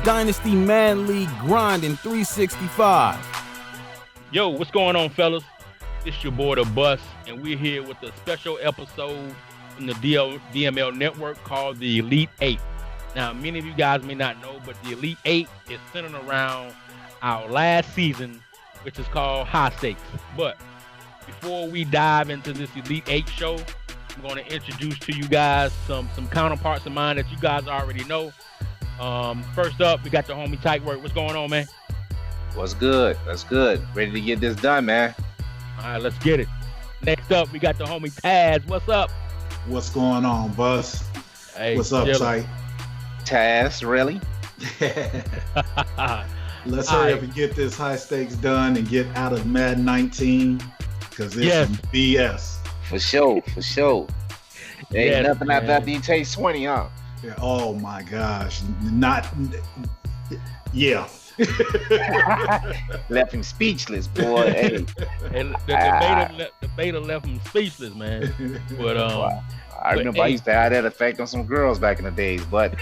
Dynasty Man League Grinding 365. Yo, what's going on, fellas? It's your boy, The Bus, and we're here with a special episode from the DML network called the Elite 8. Now, many of you guys may not know, but the Elite 8 is centered around our last season, which is called HighStakes. But before we dive into this Elite 8 show, I'm going to introduce to you guys some counterparts of mine that you guys already know. First up, we got the homie Tightwork. What's going on, man? What's good? That's good. Ready to get this done, man. All right, let's get it. Next up, we got the homie Taz. What's up? What's going on, Buzz? Hey, what's up, Tight? Taz, really? Let's hurry up and get this high stakes done and get out of Madden 19 because it's some BS. For sure. There ain't nothing out that takes 20, huh? Yeah, oh my gosh. Left him speechless, boy. Hey. And the beta left him speechless, man. But I remember I used to have that effect on some girls back in the days, but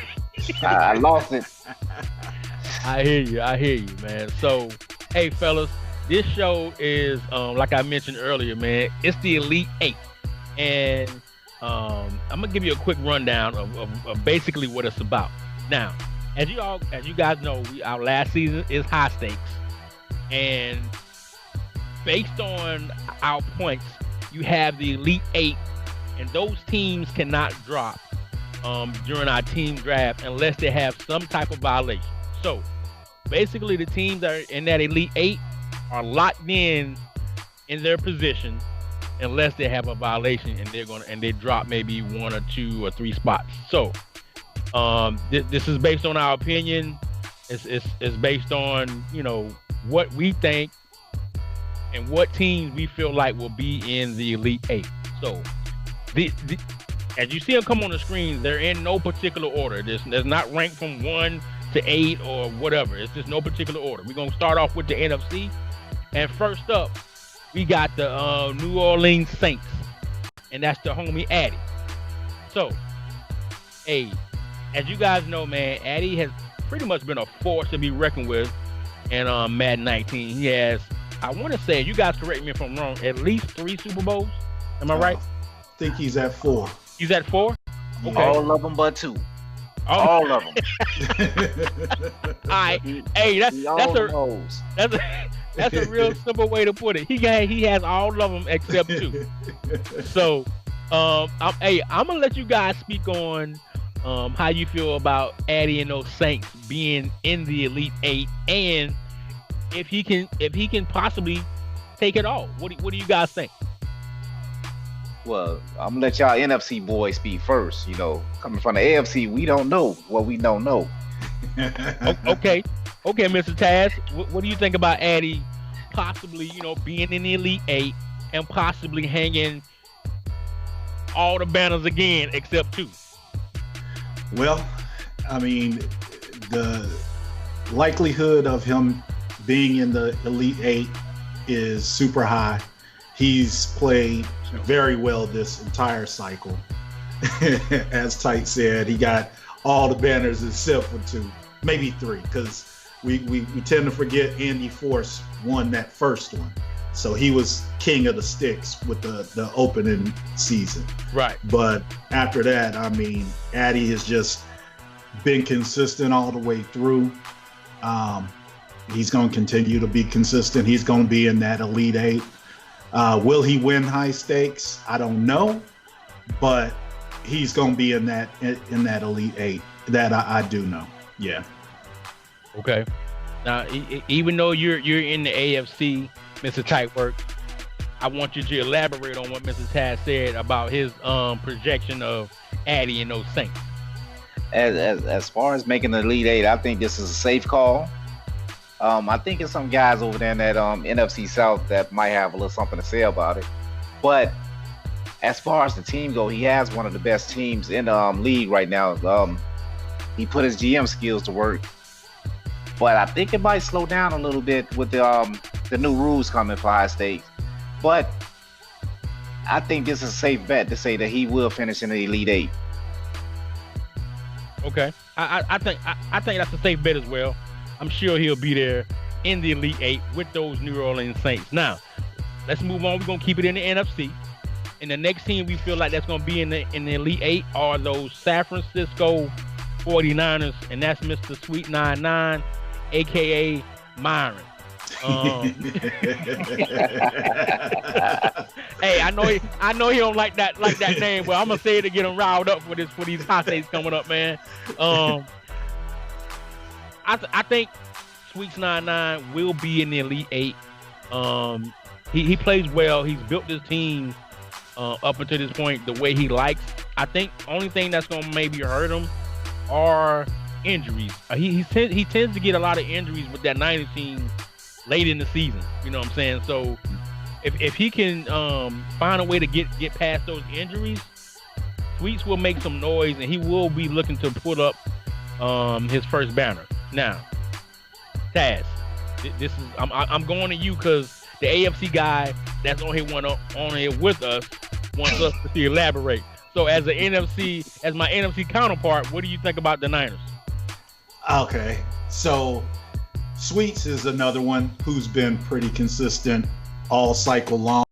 I lost it. I hear you, man. So, hey, fellas, this show is, like I mentioned earlier, man, it's the Elite 8. And I'm going to give you a quick rundown of basically what it's about. Now, as you guys know, our last season is HighStakes. And based on our points, you have the Elite 8, and those teams cannot drop during our team draft unless they have some type of violation. So basically the teams that are in that Elite 8 are locked in their position unless they have a violation and they drop maybe 1 or 2 or 3 spots. So this is based on our opinion. It's based on, what we think and what teams we feel like will be in the Elite 8. So as you see them come on the screen, they're in no particular order. There's not ranked from 1 to 8 or whatever. It's just no particular order. We're gonna start off with the NFC, and first up, we got the New Orleans Saints, and that's the homie Addy. So, hey, as you guys know, man, Addy has pretty much been a force to be reckoned with in Madden 19. He has, I want to say, you guys correct me if I'm wrong, at least 3 Super Bowls. Am I right? I think he's at 4. He's at 4? Okay. All of them but 2. All of them. All right. Hey, that's a real simple way to put it. He has all of them except 2. So, I'm gonna let you guys speak on how you feel about Addy and those Saints being in the Elite 8, and if he can possibly take it all. What do you guys think? Well, I'm gonna let y'all NFC boys speak first. Coming from the AFC, we don't know what we don't know. Okay, Mr. Taz, what do you think about Addy possibly, being in the Elite 8 and possibly hanging all the banners again except 2? Well, I mean, the likelihood of him being in the Elite 8 is super high. He's played very well this entire cycle. As Tight said, he got all the banners except for 2, maybe 3, because we tend to forget Andy Force won that first one. So he was king of the sticks with the opening season. Right. But after that, I mean, Addy has just been consistent all the way through. He's going to continue to be consistent. He's going to be in that Elite 8. Will he win high stakes? I don't know, but he's going to be in that Elite 8. That I do know. Yeah. Okay. Now, even though you're in the AFC, Mr. Tightwork, I want you to elaborate on what Mr. Taz said about his projection of Addy and those Saints. As far as making the Elite 8, I think this is a safe call. I think there's some guys over there in that NFC South that might have a little something to say about it. But as far as the team go, he has one of the best teams in the league right now. He put his GM skills to work. But I think it might slow down a little bit with the new rules coming for high stakes. But I think this is a safe bet to say that he will finish in the Elite 8. Okay. I think that's a safe bet as well. I'm sure he'll be there in the Elite Eight with those New Orleans Saints. Now, let's move on. We're gonna keep it in the NFC. And the next team we feel like that's gonna be in the Elite Eight are those San Francisco 49ers, and that's Mr. Sweet 99, aka Myron. Hey, I know he don't like that name, but I'm gonna say it to get him riled up for these HighStakes coming up, man. I think Sweets 99 will be in the Elite Eight. He plays well. He's built his team up until this point the way he likes. I think only thing that's gonna maybe hurt him are injuries. He tends to get a lot of injuries with that Niners team late in the season. You know what I'm saying? So if he can find a way to get past those injuries, Sweets will make some noise and he will be looking to put up his first banner. Now, Taz, this is I'm going to you because the AFC guy that's on here with us wants us to elaborate. So as my NFC counterpart, what do you think about the Niners? Okay, so Sweets is another one who's been pretty consistent all cycle long.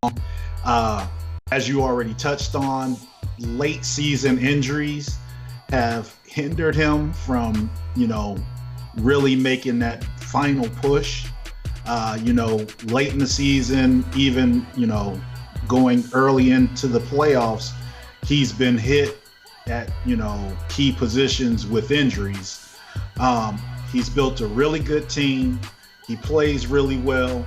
As you already touched on, late season injuries have hindered him from, really making that final push. Late in the season, even, going early into the playoffs, he's been hit at, key positions with injuries. He's built a really good team. He plays really well.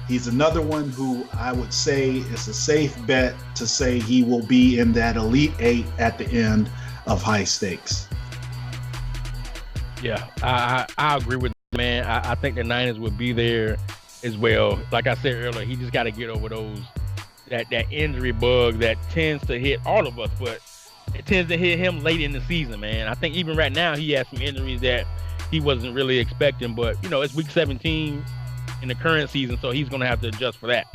He's another one who I would say is a safe bet to say he will be in that Elite Eight at the end of HighStakes. Yeah, I agree with you, man. I think the Niners will be there as well. Like I said earlier, he just got to get over that injury bug that tends to hit all of us, but it tends to hit him late in the season, man. I think even right now he has some injuries that he wasn't really expecting, but it's week 17 in the current season, so he's going to have to adjust for that.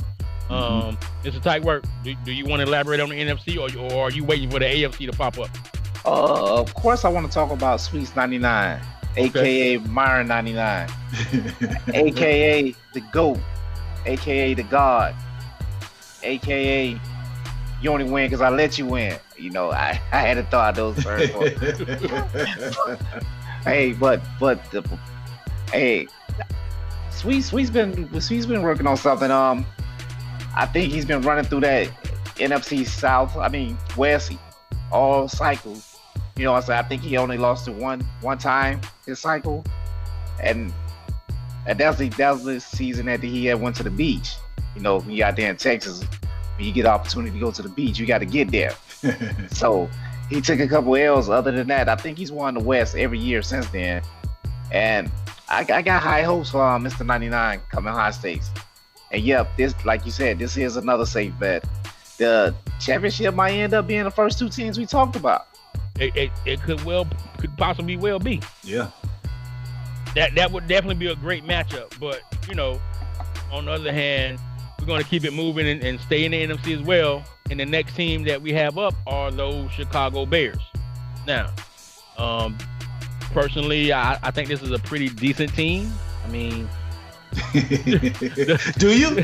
It's a tight work. Do you want to elaborate on the NFC, or are you waiting for the AFC to pop up? Of course, I want to talk about Sweets 99, aka Myron 99, aka the GOAT, aka the God, aka you only win because I let you win. I had to throw out those first. Hey, Sweet's been working on something. I think he's been running through that NFC South. West, all cycles. I think he only lost to one time this cycle, and that was the season that he had went to the beach. When you out there in Texas, when you get the opportunity to go to the beach, you got to get there. So he took a couple L's. Other than that, I think he's won the West every year since then. And I got high hopes for Mr. 99 coming HighStakes. And yep, this, like you said, this is another safe bet. The championship might end up being the first two teams we talked about. It could possibly be. Yeah. That would definitely be a great matchup. But on the other hand, we're going to keep it moving and stay in the NFC as well. And the next team that we have up are those Chicago Bears. Now, personally, I think this is a pretty decent team. Do you?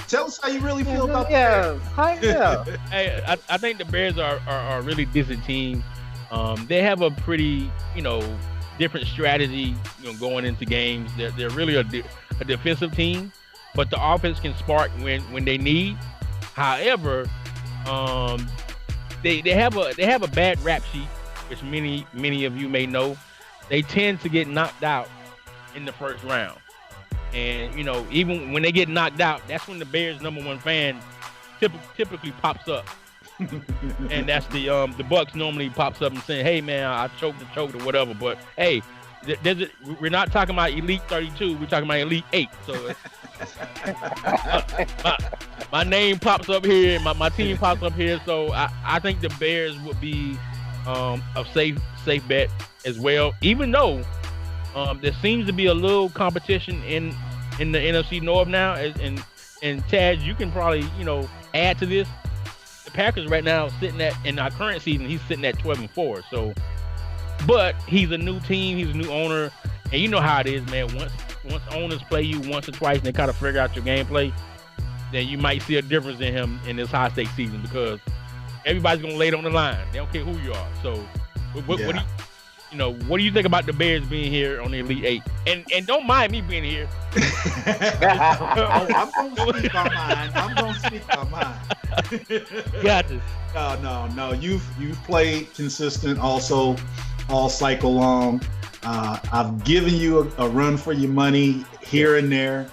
Tell us how you really feel about that. Yeah. Hey, I think the Bears are a really decent team. They have a pretty, different strategy, going into games. They're really a defensive team, but the offense can spark when they need. However, they have a bad rap sheet, which many of you may know. They tend to get knocked out in the first round, and even when they get knocked out, that's when the Bears' #1 fan typically pops up. And that's the Bucks normally pops up and saying, "Hey man, I choked or whatever." But hey, we're not talking about Elite 32. We're talking about Elite 8. So my name pops up here, my team pops up here. So I think the Bears would be a safe bet as well. Even though there seems to be a little competition in the NFC North now, and Taz, you can probably add to this. the Packers right now sitting at, in our current season, he's sitting at 12-4. So, but he's a new team, he's a new owner, and you know how it is, man. Once owners play you once or twice and they kind of figure out your gameplay, then you might see a difference in him in this high stakes season because everybody's gonna lay it on the line. They don't care who you are. So, what do what do you think about the Bears being here on the Elite Eight? And don't mind me being here. I'm gonna speak on mine. Gotcha. No. You've played consistent also all cycle long. I've given you a run for your money here and there.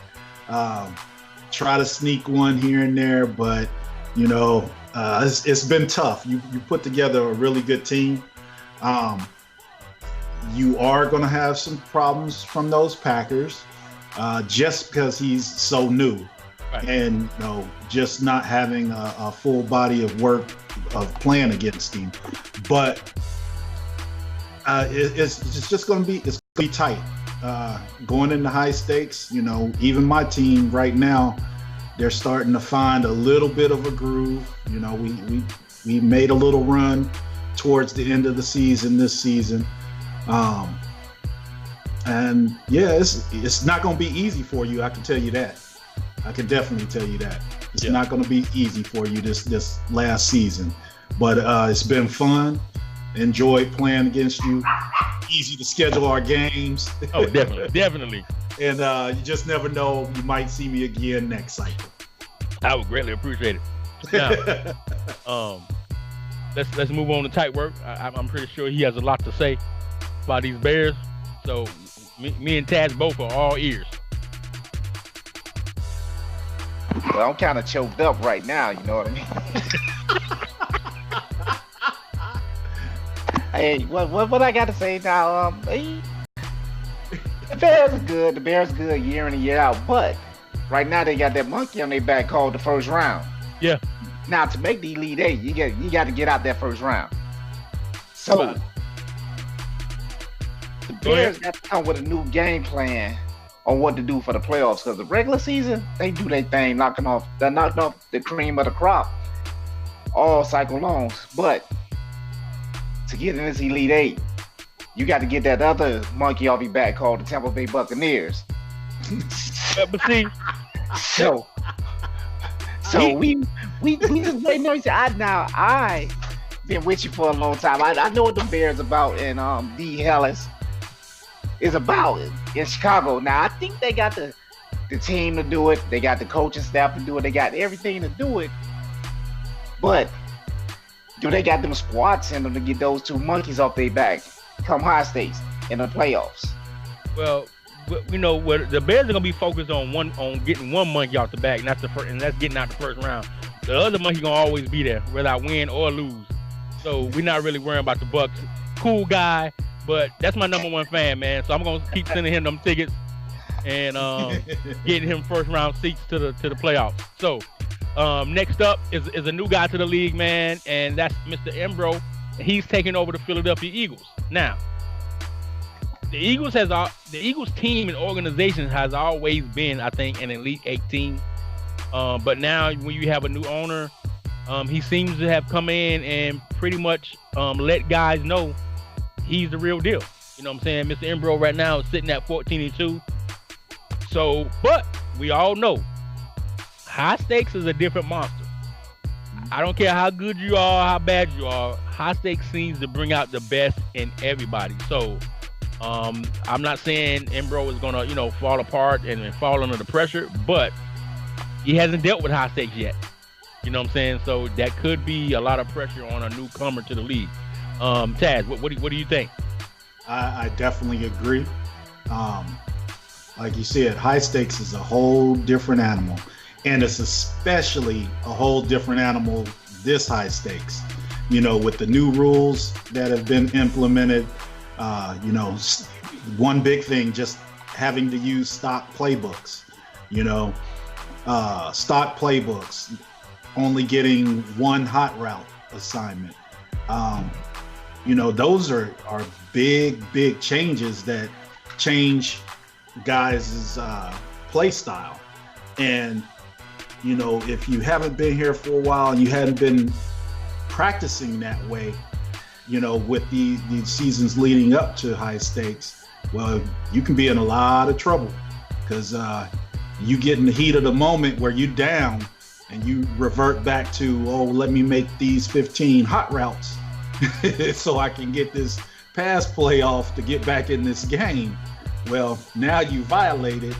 Try to sneak one here and there, but it's been tough. You put together a really good team. You are going to have some problems from those Packers, just because he's so new, right. And just not having a full body of work of playing against him. But it's just going to be tight. Going into high stakes, even my team right now, they're starting to find a little bit of a groove. We made a little run towards the end of the season this season. And yeah, it's not going to be easy for you. I can tell you that. I can definitely tell you that. It's not going to be easy for you this last season, but it's been fun. Enjoyed playing against you. Easy to schedule our games. Oh, definitely. And you just never know. You might see me again next cycle. I would greatly appreciate it. Now, let's move on to tight work. I'm pretty sure he has a lot to say about these Bears. So me and Taz both are all ears. Well, I'm kind of choked up right now. You know what I mean? Hey, what I got to say now? The Bears are good. The Bears are good year in and year out. But right now they got that monkey on their back called the first round. Yeah. Now to make the Elite Eight, you got to get out that first round. So the Bears got to come with a new game plan on what to do for the playoffs. Because the regular season, they do their thing, knocking off the cream of the crop all cycle longs. But to get in this Elite Eight, you got to get that other monkey off your back called the Tampa Bay Buccaneers. But see, so we just waiting on you. I been with you for a long time. I know what the Bears about, and D. Hellis is about in Chicago. Now I think they got the team to do it. They got the coaching staff to do it. They got everything to do it. But do they got them squats in them to get those two monkeys off their back come high stakes in the playoffs? Well, what the Bears are gonna be focused on getting one monkey off the back, and that's getting out the first round. The other monkey gonna always be there, whether I win or lose. So we're not really worrying about the Bucks. Cool guy, but that's my number one fan, man. So I'm gonna keep sending him them tickets and getting him first round seats to the playoffs. So next up is a new guy to the league, man, and that's Mr. Embro. He's taking over the Philadelphia Eagles. Now, the Eagles team and organization has always been, I think, an Elite Eight team. But now when you have a new owner, he seems to have come in and pretty much let guys know he's the real deal. You know what I'm saying? Mr. Embro right now is sitting at 14-2. So, but we all know high stakes is a different monster. I don't care how good you are, how bad you are. High stakes seems to bring out the best in everybody. So I'm not saying Embro is gonna, fall apart and fall under the pressure, but he hasn't dealt with high stakes yet. You know what I'm saying? So that could be a lot of pressure on a newcomer to the league. Taz, what do you think? I definitely agree. Like you said, high stakes is a whole different animal. And it's especially a whole different animal this high stakes, with the new rules that have been implemented. One big thing, just having to use stock playbooks, stock playbooks, only getting one hot route assignment. Those are big changes that change guys' play style. And if you haven't been here for a while and you hadn't been practicing that way, with these seasons leading up to high stakes, well, you can be in a lot of trouble because you get in the heat of the moment where you're down and you revert back to, let me make these 15 hot routes so I can get this pass play off to get back in this game. Well, now you violated,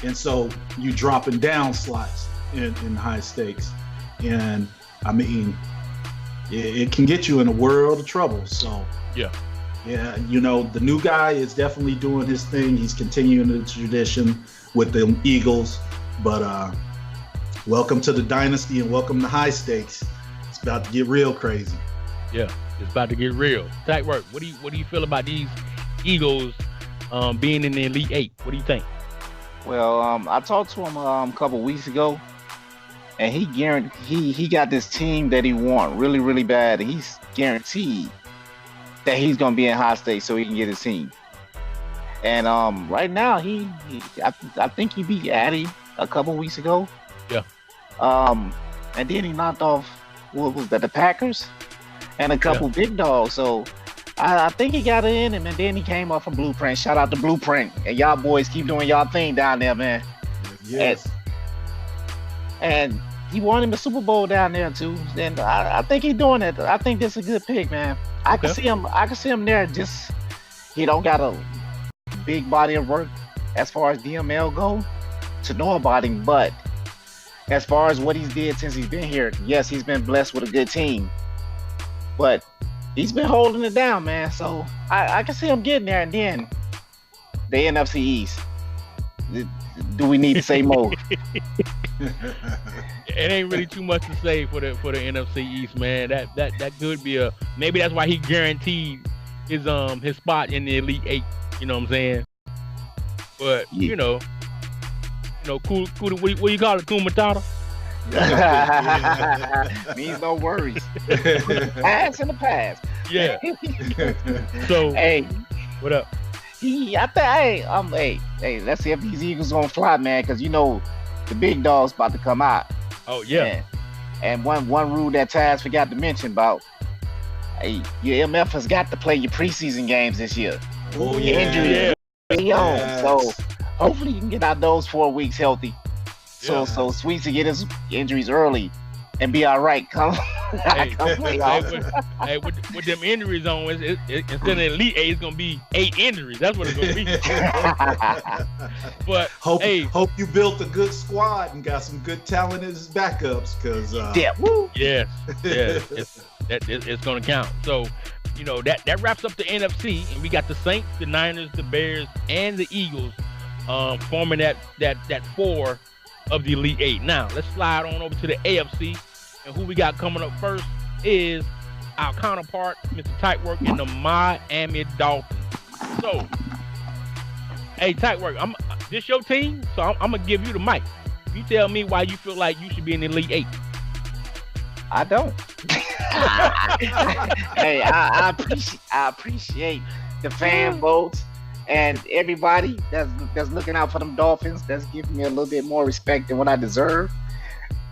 and so you dropping down slots in high stakes. And I mean, it can get you in a world of trouble. So yeah, the new guy is definitely doing his thing. He's continuing the tradition with the Eagles, but welcome to the dynasty and welcome to high stakes. It's about to get real crazy. Yeah, it's about to get real. Tight work. What do you feel about these Eagles being in the Elite Eight? What do you think? Well, I talked to him a couple weeks ago, and he got this team that he wants really, really bad, and he's guaranteed that he's gonna be in high stakes so he can get his team. And right now, I think he beat Addy a couple weeks ago. Yeah. And then he knocked off what was that, the Packers, and a couple big dogs. So I think he got it in him, and then he came up from Blueprint. Shout out to Blueprint, and y'all boys keep doing y'all thing down there, man. Yes. And he won him the Super Bowl down there too. And I think he's doing it. I think this is a good pick, man. I can see him there. Just he don't got a big body of work as far as DML go to know about him, but as far as what he's did since he's been here, yes, he's been blessed with a good team, but he's been holding it down, man. So I can see him getting there. And then the NFC East. Do we need to say more? It ain't really too much to say for the NFC East, man. That could be maybe that's why he guaranteed his spot in the Elite Eight. You know what I'm saying? But cool. What do you call it? Cool Matata? Means no worries. Pass in the past. Yeah. So hey, what up? Hey, let's see if these Eagles gonna fly, man, because the big dog's about to come out. Oh yeah. And one rule that Taz forgot to mention about, hey, your MF has got to play your preseason games this year. Oh your injuries. Yes. So hopefully you can get out those 4 weeks healthy. So Sweet to get his injuries early and be all right. Come play off. With them injuries on, instead of Elite 8, it's gonna be 8 injuries. That's what it's gonna be. But hope you built a good squad and got some good talent as backups, because yes, it's gonna count. So that wraps up the NFC, and we got the Saints, the Niners, the Bears, and the Eagles forming that 4 of the Elite 8. Now let's slide on over to the AFC, and who we got coming up first is our counterpart, Mr. Tightwork, in the Miami Dolphins. So, hey, Tightwork, this your team, so I'm gonna give you the mic. You tell me why you feel like you should be in the Elite 8. I don't. Hey, I appreciate the fan votes and everybody that's looking out for them Dolphins. That's giving me a little bit more respect than what I deserve.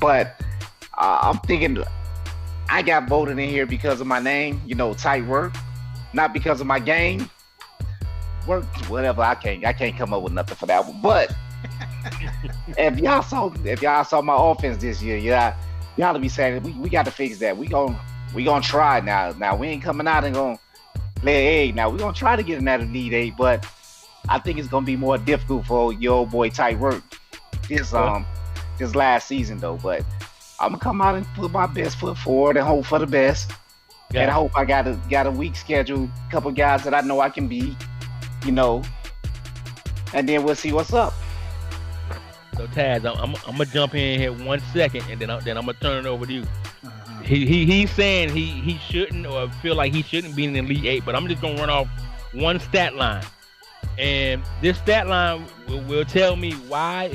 But I'm thinking I got voted in here because of my name, Tight Work, not because of my game. Work, whatever. I can't come up with nothing for that one. But if y'all saw my offense this year, y'all to be saying we got to fix that. We gonna try now. Now we ain't coming out and gonna lay egg. Now we gonna try to get in that Elite 8, but I think it's gonna be more difficult for your old boy Tight Work this last season though. But I'm gonna come out and put my best foot forward and hope for the best. Yeah. And I hope I got a weak schedule, couple guys that I know I can beat, and then we'll see what's up. So Taz, I'm gonna jump in here 1 second, and then I'm gonna turn it over to you. He's saying he shouldn't, or feel like he shouldn't be in the Elite 8, but I'm just gonna run off one stat line, and this stat line will tell me why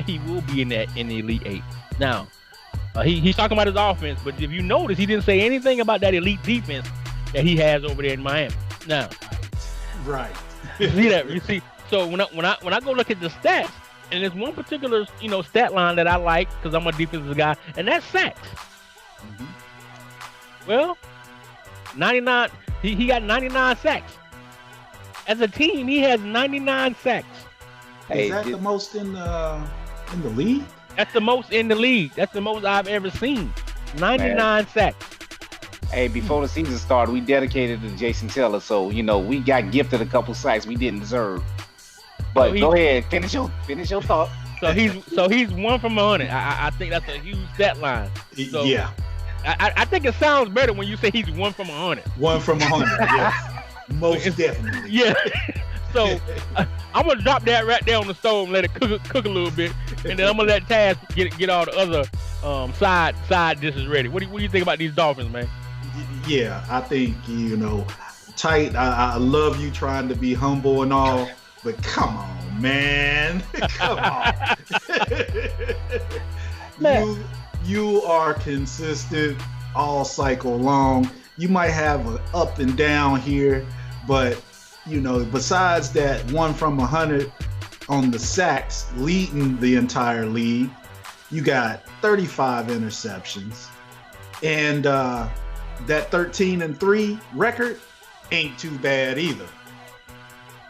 he will be in the Elite 8. Now, he's talking about his offense, but if you notice, he didn't say anything about that elite defense that he has over there in Miami. Now, right? You see that? You see? So when I go look at the stats, And there's one particular, stat line that I like because I'm a defensive guy, and that's sacks. Well, 99. He got 99 sacks. As a team, he has 99 sacks. Is that the most in the league? That's the most in the league. That's the most I've ever seen. 99 sacks. Hey, before the season started, we dedicated to Jason Taylor, so we got gifted a couple sacks we didn't deserve. But go ahead, finish your thought. So he's 1 from 100. I think that's a huge stat line. So yeah. I think it sounds better when you say he's 1 from 100. 1 from 100. Yes. Most definitely. Yeah. So I'm gonna drop that right there on the stove and let it cook a little bit, and then I'm gonna let Taz get all the other side dishes ready. What do you think about these Dolphins, man? Yeah, I think tight. I love you trying to be humble and all, but come on, man, come on. You are consistent all cycle long. You might have an up and down here, but besides that 1 from 100 on the sacks, leading the entire league, you got 35 interceptions, and that 13-3 record ain't too bad either.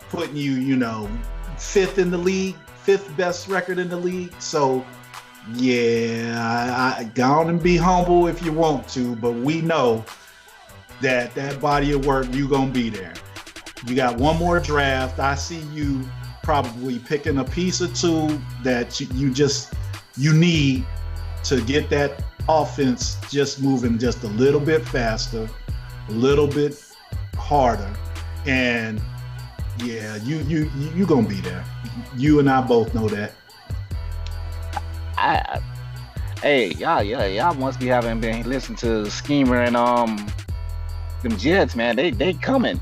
Putting you, 5th in the league, 5th best record in the league. So, yeah, go on and be humble if you want to, but we know that body of work, you gonna be there. You got one more draft. I see you probably picking a piece or two that you need to get that offense just moving just a little bit faster, a little bit harder, and yeah, you gonna be there. You and I both know that. Hey, y'all must be having been listening to Schemer and them Jets, man. They coming.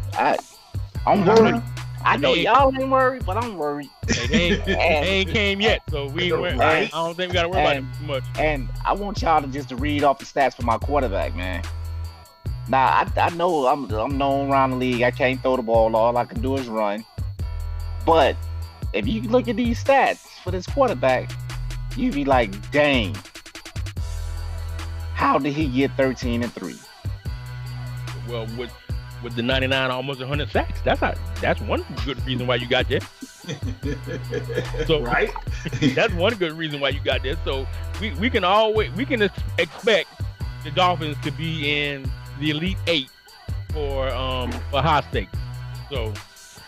I'm worried. I know y'all ain't worried, but I'm worried. They ain't came yet, so we ain't worried. I don't think we got to worry about them too much. And I want y'all to read off the stats for my quarterback, man. Now, I know I'm known around the league. I can't throw the ball. All I can do is run. But if you look at these stats for this quarterback, you'd be like, dang, how did he get 13-3? Well, with the 99, almost 100 sacks, that's one good reason why you got there. So right, that's one good reason why you got there. So we can expect the Dolphins to be in the Elite 8 for HighStakes. So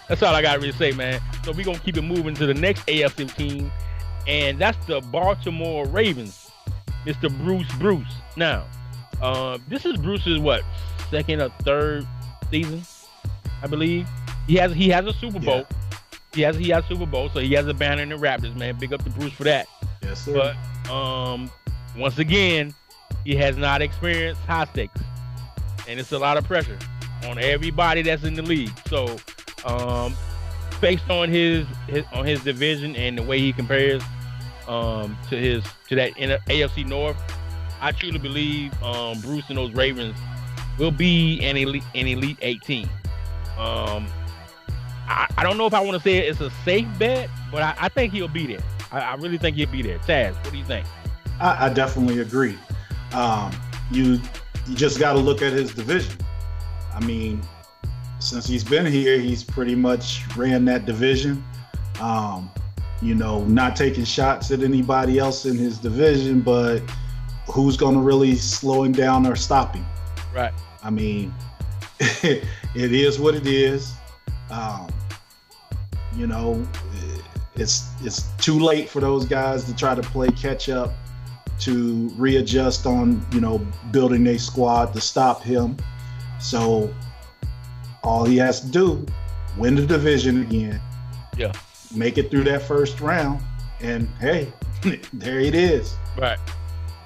that's all I got to really say, man. So we're gonna keep it moving to the next AFC team, and that's the Baltimore Ravens. Mr. Bruce. Now, this is Bruce's second or third season, I believe. He has a Super Bowl. Yeah. He has a Super Bowl, so he has a banner in the Raptors, man. Big up to Bruce for that. Yes, sir. But once again, he has not experienced HighStakes, and it's a lot of pressure on everybody that's in the league. So, based on his division and the way he compares to that AFC North, I truly believe Bruce and those Ravens will be an Elite 18. I don't know if I want to say it's a safe bet, but I think he'll be there. I really think he'll be there. Taz, what do you think? I definitely agree. You just got to look at his division. I mean, since he's been here, he's pretty much ran that division. Not taking shots at anybody else in his division, but who's going to really slow him down or stop him? Right. I mean, it is what it is. It's too late for those guys to try to play catch up, to readjust on, building a squad to stop him. So all he has to do, win the division again. Yeah. Make it through that first round, and hey, there it is. Right.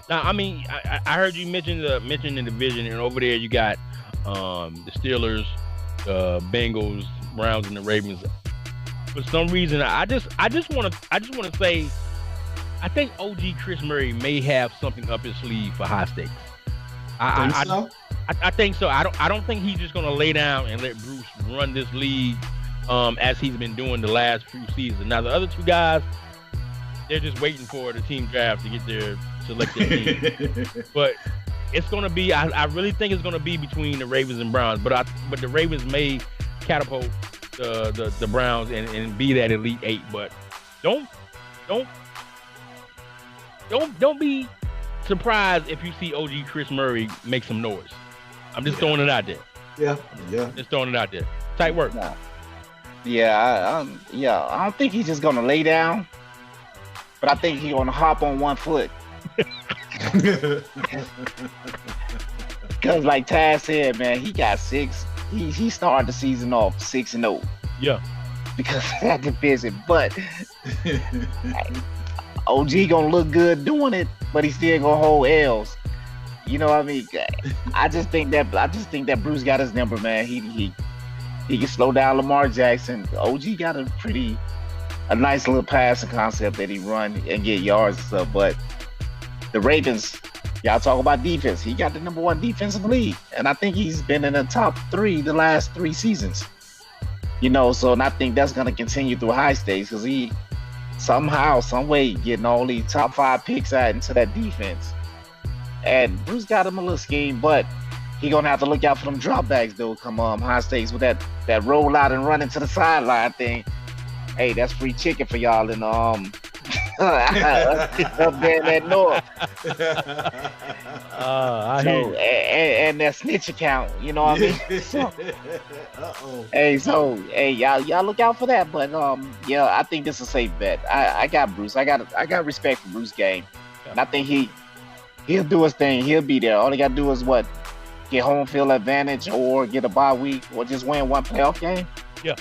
Now, I mean, I heard you mention the division, and over there you got the Steelers, the Bengals, Browns, and the Ravens. For some reason, I just want to say, I think OG Chris Murray may have something up his sleeve for HighStakes. I think so. I don't think he's just gonna lay down and let Bruce run this league as he's been doing the last few seasons. Now the other two guys, They're just waiting for the team draft to get their selected team. But it's gonna be. I really think it's gonna be between the Ravens and Browns. But the Ravens may catapult the Browns and be that Elite Eight. But don't be surprised if you see OG Chris Murray make some noise. I'm just throwing it out there. Yeah. Just throwing it out there. Tight work. Yeah, I don't think he's just gonna lay down, but I think he's gonna hop on one foot. Because like Taz said, man, he got 6. He started the season off 6-0. Yeah. Because of that division, but OG gonna look good doing it, but he still gonna hold L's. You know what I mean? I just think that Bruce got his number, man. He can slow down Lamar Jackson. OG got a nice little passing concept that he run and get yards and stuff. But the Ravens, y'all talk about defense. He got the number 1 defense in the league, and I think he's been in the top 3 the last 3 seasons. You know, so and I think that's gonna continue through high stakes because he somehow, some way, getting all these top 5 picks out into that defense. And Bruce got him a little scheme, but he gonna have to look out for them dropbacks though. Come on, high stakes with that roll out and running to the sideline thing. Hey, that's free chicken for y'all in up there in that north. I hear you. And that snitch account, you know what I mean? Hey, y'all look out for that. But yeah, I think this is a safe bet. I got Bruce. I got respect for Bruce game, and I think he'll do his thing. He'll be there. All he got to do is get home field advantage or get a bye week or just win one playoff game. Yeah.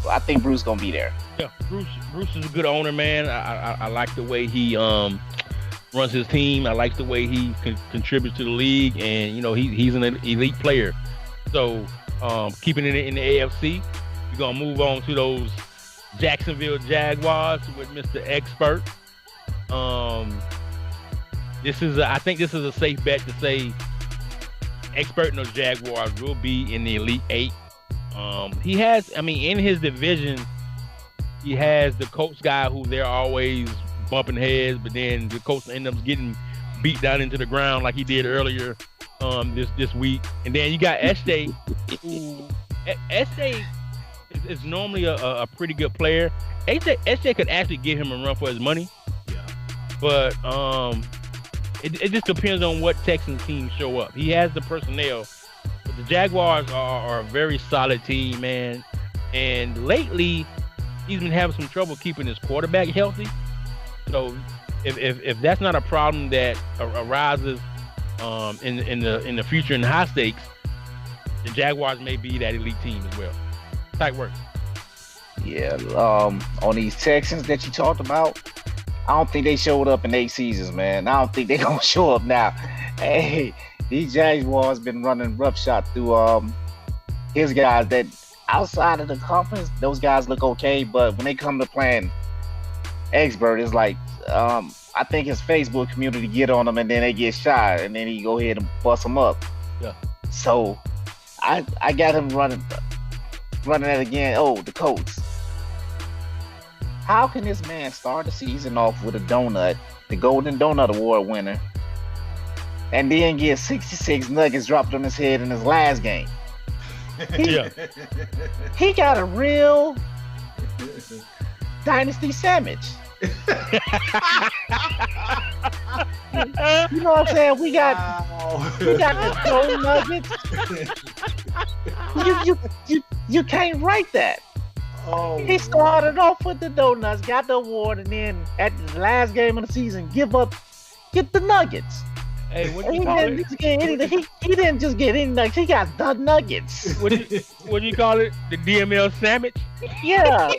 I think Bruce gonna be there. Yeah, Bruce is a good owner, man. I like the way he runs his team. I like the way he contributes to the league, and you know he's an elite player. So keeping it in the AFC, we're gonna move on to those Jacksonville Jaguars with Mr. Expert. I think this is a safe bet to say Expert and those Jaguars will be in the Elite 8. He has, in his division, he has the Colts guy who they're always bumping heads, but then the Colts end up getting beat down into the ground like he did earlier this week. And then you got SJ, who SJ is normally a pretty good player. SJ could actually give him a run for his money. Yeah. But it just depends on what Texans teams show up. He has the personnel. But the Jaguars are a very solid team, man. And lately, he's been having some trouble keeping his quarterback healthy. So if that's not a problem that arises in the future in high stakes, the Jaguars may be that elite team as well. Tight work. Yeah. On these Texans that you talked about, I don't think they showed up in 8 seasons, man. I don't think they're gonna show up now. Hey, these Jaguars been running roughshod through his guys that outside of the conference, those guys look okay, but when they come to playing Expert, it's like I think his Facebook community get on them and then they get shot and then he go ahead and bust them up. Yeah. So I got him running that again. Oh, the Colts. How can this man start the season off with a donut, the Golden Donut Award winner, and then get 66 nuggets dropped on his head in his last game? He got a real dynasty sandwich. You know what I'm saying? We got the gold nuggets. You can't write that. Oh, he started off with the donuts, got the award, and then at the last game of the season, get the nuggets. Hey, what do you call it? He didn't just get any nuggets. He got the nuggets. What do you call it? The DML sandwich? Yeah.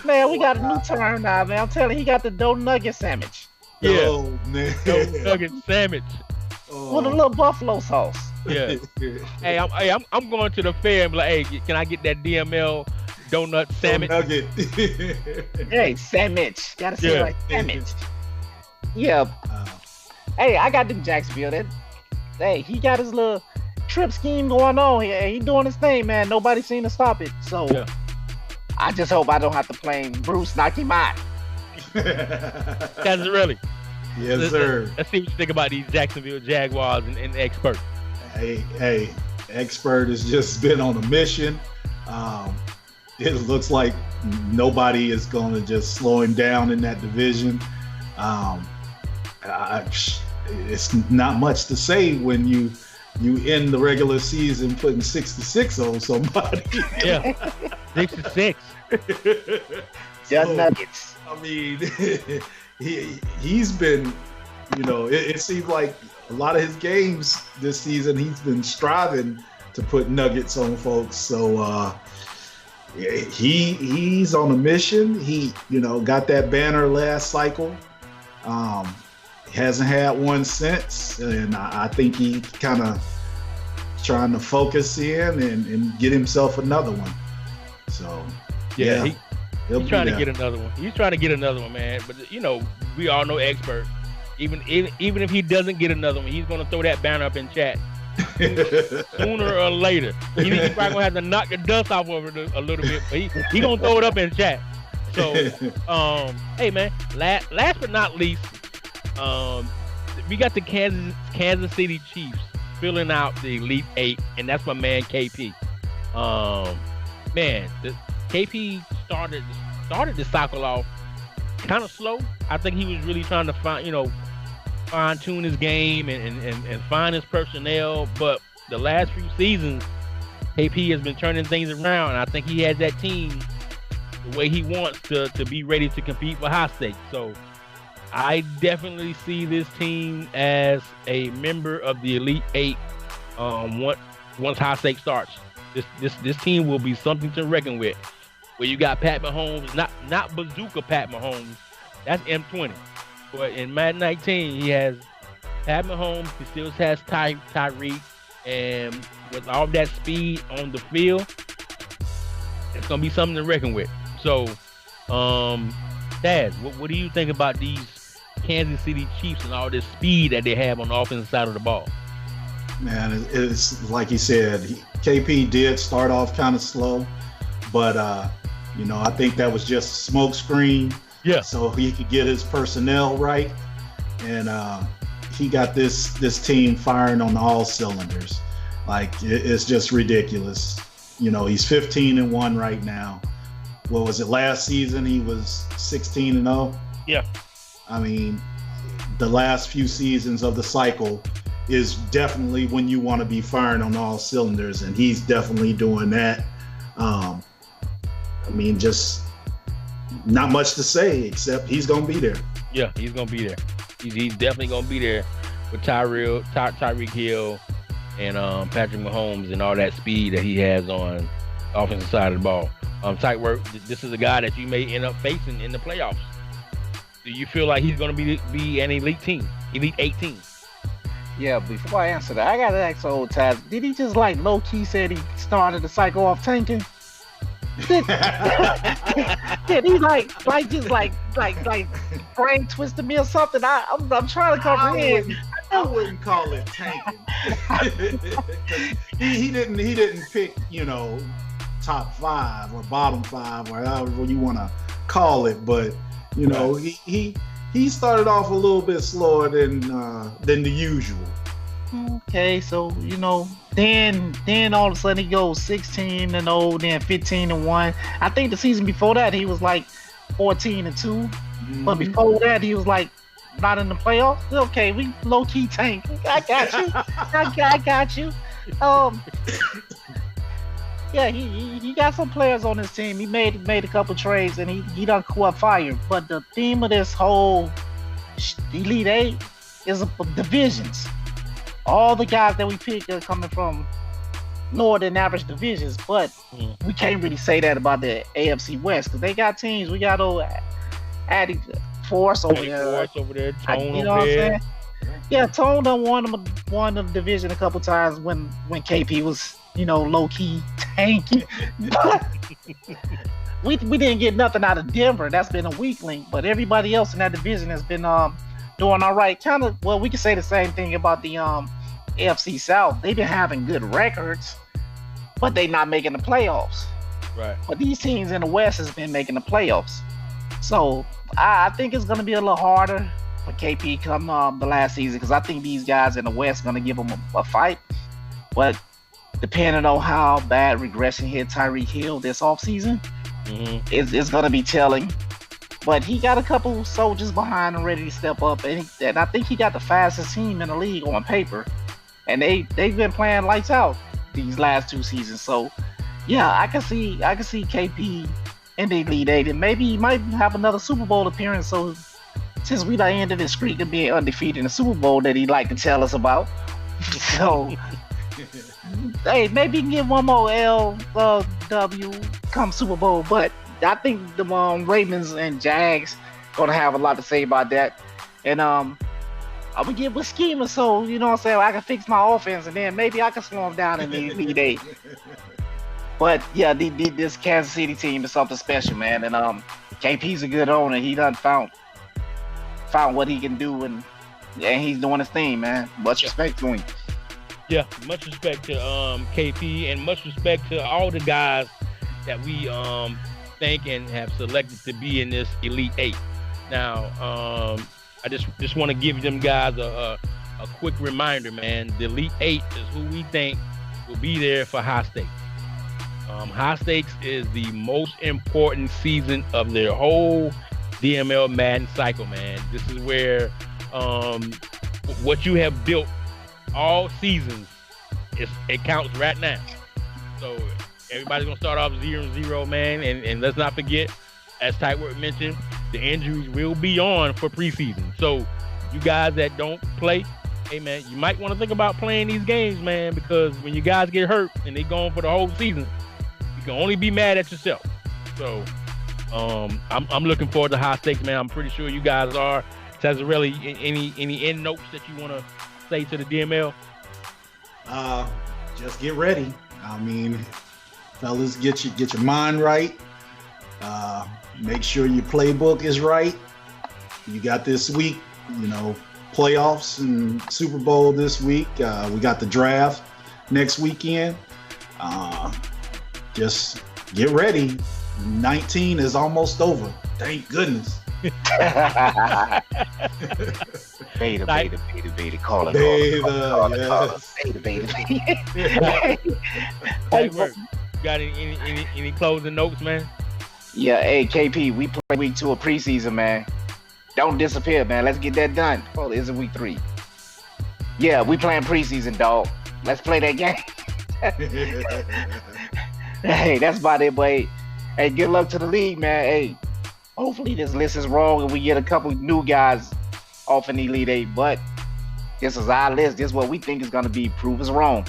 Man, we got a new term now, man. I'm telling you, he got the dough nugget sandwich. Yeah. Oh, man. Dough nugget sandwich. With a little buffalo sauce. Yeah. Hey, I'm going to the fair and be like, hey, can I get that DML donut sandwich? Nugget. Hey, sandwich. Gotta say it like sandwich. Yeah. Hey, I got them Jacksonville. Hey, he got his little trip scheme going on here. He doing his thing, man. Nobody seen to stop it. So I just hope I don't have to play Bruce knock him out. That's really. Yes, sir. Let's see what you think about these Jacksonville Jaguars and Expert. Hey, Expert has just been on a mission. It looks like nobody is going to just slow him down in that division. It's not much to say when you end the regular season putting 66 on somebody. Yeah, 66. Just Nuggets. I mean, he's been, it seems like a lot of his games this season, he's been striving to put nuggets on folks. So he's on a mission. He, got that banner last cycle. Hasn't had one since, and I think he kind of trying to focus in and get himself another one. So yeah, he's trying to get another one. He's trying to get another one, man. But we all know Expert. Even if he doesn't get another one, he's gonna throw that banner up in chat sooner or later. He's probably gonna have to knock the dust off of it a little bit, but he gonna throw it up in chat. So, hey man, last but not least, we got the Kansas City Chiefs filling out the Elite Eight, and that's my man KP. Man, the KP started the cycle off kind of slow. I think he was really trying to fine tune his game and find his personnel. But the last few seasons, KP has been turning things around, and I think he has that team the way he wants to be ready to compete for HighStakes. So I definitely see this team as a member of the Elite Eight. Once HighStakes starts, this team will be something to reckon with. Where you got Pat Mahomes, not Bazooka Pat Mahomes, that's M20. But in Madden 19, he has Pat Mahomes. He still has Tyreek, and with all that speed on the field, it's gonna be something to reckon with. So, Taz, what do you think about these Kansas City Chiefs and all this speed that they have on the offensive side of the ball? Man, it's like you said, KP did start off kind of slow, but I think that was just a smoke screen. Yeah. So he could get his personnel right, and he got this team firing on all cylinders. Like it's just ridiculous. He's 15-1 right now. What was it? Last season he was 16-0. Yeah. I mean, the last few seasons of the cycle is definitely when you want to be firing on all cylinders, and he's definitely doing that. Just not much to say except he's gonna be there. Yeah, he's gonna be there. He's definitely gonna be there with Tyreek Hill and Patrick Mahomes and all that speed that he has on the offensive side of the ball. Tight work. This is a guy that you may end up facing in the playoffs. Do you feel like he's gonna be an elite team, Elite 18? Yeah, before I answer that, I gotta ask old Taz, did he just low key said he started the cycle off tanking? Did he just brain twisted me or something? I'm trying to comprehend. I wouldn't call it tanking. he didn't pick top 5 or bottom 5 or however you want to call it, but he started off a little bit slower than the usual. Okay, so then all of a sudden he goes 16-0, then 15-1. I think the season before that he was 14-2, but before that he was not in the playoffs. Okay, we low key tank. I got you. I got you. Yeah, he got some players on his team. He made a couple trades and he done caught fire. But the theme of this whole Elite Eight is divisions. All the guys that we picked are coming from lower than average divisions, but we can't really say that about the AFC West because they got teams. We got old Addy Force over there. Tone you know what I'm saying? Yeah, Tone done won the division a couple times when KP was low key tanking. But we didn't get nothing out of Denver. That's been a weak link, but everybody else in that division has been doing all right. We can say the same thing about the AFC South. They've been having good records, but they not making the playoffs. Right. But these teams in the West has been making the playoffs. So I think it's going to be a little harder for KP come the last season because I think these guys in the West are going to give him a fight. But depending on how bad regression hit Tyreek Hill this offseason, it's going to be telling. But he got a couple soldiers behind him ready to step up. And I think he got the fastest team in the league on paper. And they've been playing lights out these last 2 seasons. So, yeah, I can see KP in the Elite Eight. And maybe he might have another Super Bowl appearance. So, since we done ended his streak of being undefeated in the Super Bowl that he'd like to tell us about. So, hey, maybe he can get one more W come Super Bowl. But I think the Ravens and Jags gonna have a lot to say about that. And I'm gonna get with schema, so you know what I'm saying, I can fix my offense and then maybe I can slow them down in the Elite Eight. But yeah, this Kansas City team is something special, man. And KP's a good owner. He done found what he can do, and he's doing his thing, man. Much respect to him. Yeah, much respect to KP, and much respect to all the guys that we think and have selected to be in this Elite Eight. Now, I just want to give them guys a quick reminder, man. The Elite Eight is who we think will be there for HighStakes. HighStakes is the most important season of their whole DML Madden cycle, man. This is where what you have built all seasons, it counts right now. So everybody's gonna start off 0-0, man, and let's not forget, as Tightwork mentioned, the injuries will be on for preseason. So you guys that don't play, hey man, you might want to think about playing these games, man, because when you guys get hurt and they gone for the whole season, you can only be mad at yourself. So I'm looking forward to HighStakes, man. I'm pretty sure you guys are. Tazarelli, any end notes that you want to say to the DML? Just get ready. I mean, fellas, get your mind right. Make sure your playbook is right. You got this week, playoffs and Super Bowl this week. We got the draft next weekend. Just get ready. 19 is almost over. Thank goodness. Beta. Call it. Beta. Hey, got any closing notes, man? Yeah, hey KP, we play week 2 of preseason, man. Don't disappear, man. Let's get that done. Oh, it's week 3. Yeah, we playing preseason, dog. Let's play that game. Hey, that's about it, boy. Hey, good luck to the league, man. Hey, hopefully this list is wrong and we get a couple new guys off in the Elite Eight. But this is our list. This is what we think is going to be. Prove us wrong.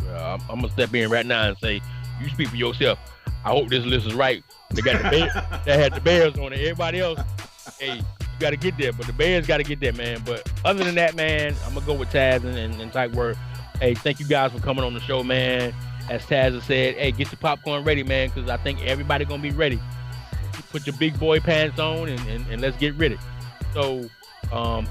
I'm going to step in right now and say, you speak for yourself. I hope this list is right. They got the Bears. That had the Bears on it. Everybody else, hey, you got to get there. But the Bears got to get there, man. But other than that, man, I'm going to go with Taz and Tightwork. Hey, thank you guys for coming on the show, man. As Taz has said, hey, get your popcorn ready, man, because I think everybody going to be ready. Put your big boy pants on and let's get ready. So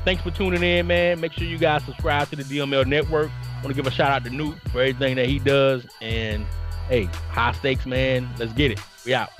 thanks for tuning in, man. Make sure you guys subscribe to the DML Network. I want to give a shout out to Newt for everything that he does. And, hey, HighStakes, man. Let's get it. We out.